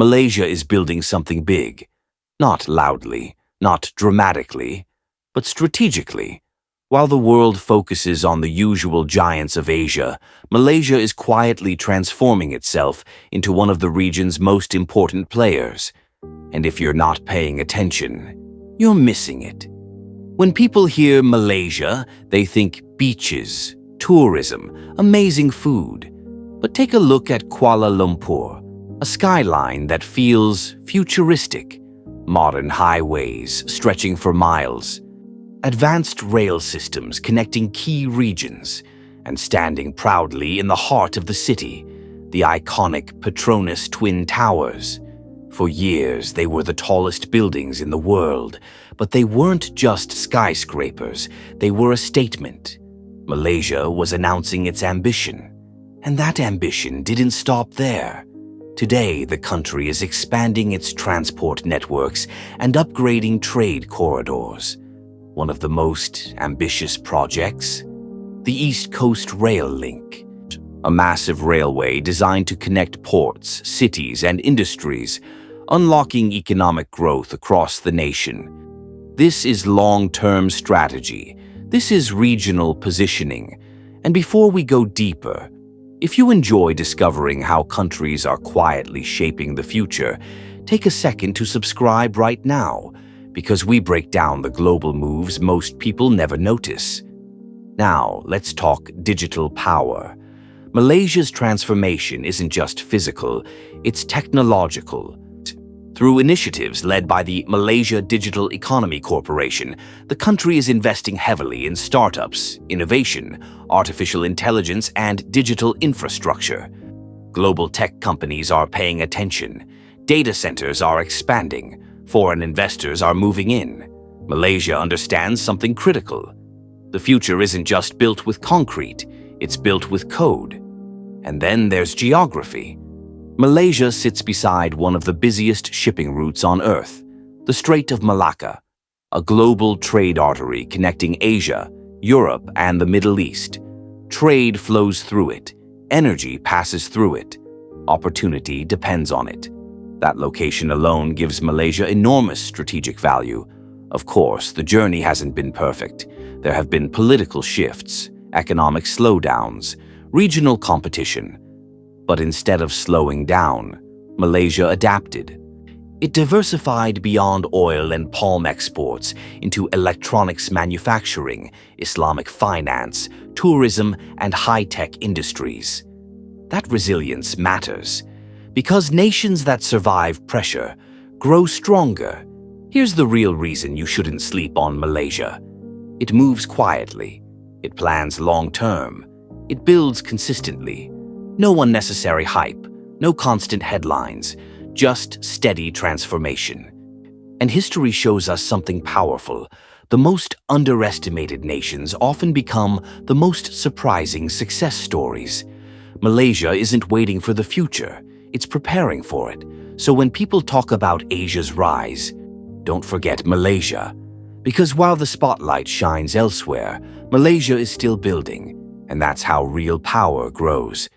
Malaysia is building something big, not loudly, not dramatically, but strategically. While the world focuses on the usual giants of Asia, Malaysia is quietly transforming itself into one of the region's most important players. And if you're not paying attention, you're missing it. When people hear Malaysia, they think beaches, tourism, amazing food. But take a look at Kuala Lumpur, a skyline that feels futuristic. Modern highways stretching for miles, advanced rail systems connecting key regions, and standing proudly in the heart of the city, the iconic Petronas Twin Towers. For years, they were the tallest buildings in the world, but they weren't just skyscrapers, they were a statement. Malaysia was announcing its ambition, and that ambition didn't stop there. Today, the country is expanding its transport networks and upgrading trade corridors. One of the most ambitious projects, the East Coast Rail Link, a massive railway designed to connect ports, cities, and industries, unlocking economic growth across the nation. This is long-term strategy. This is regional positioning. And before we go deeper, if you enjoy discovering how countries are quietly shaping the future, take a second to subscribe right now, because we break down the global moves most people never notice. Now, let's talk digital power. Malaysia's transformation isn't just physical, it's technological. Through initiatives led by the Malaysia Digital Economy Corporation, the country is investing heavily in startups, innovation, artificial intelligence, and digital infrastructure. Global tech companies are paying attention. Data centers are expanding. Foreign investors are moving in. Malaysia understands something critical. The future isn't just built with concrete, it's built with code. And then there's geography. Malaysia sits beside one of the busiest shipping routes on Earth, the Strait of Malacca, a global trade artery connecting Asia, Europe, and the Middle East. Trade flows through it, energy passes through it, opportunity depends on it. That location alone gives Malaysia enormous strategic value. Of course, the journey hasn't been perfect. There have been political shifts, economic slowdowns, regional competition. But instead of slowing down, Malaysia adapted. It diversified beyond oil and palm exports into electronics manufacturing, Islamic finance, tourism, and high-tech industries. That resilience matters, because nations that survive pressure grow stronger. Here's the real reason you shouldn't sleep on Malaysia. It moves quietly. It plans long-term. It builds consistently. No unnecessary hype, no constant headlines, just steady transformation. And history shows us something powerful. The most underestimated nations often become the most surprising success stories. Malaysia isn't waiting for the future, it's preparing for it. So when people talk about Asia's rise, don't forget Malaysia. Because while the spotlight shines elsewhere, Malaysia is still building, and that's how real power grows.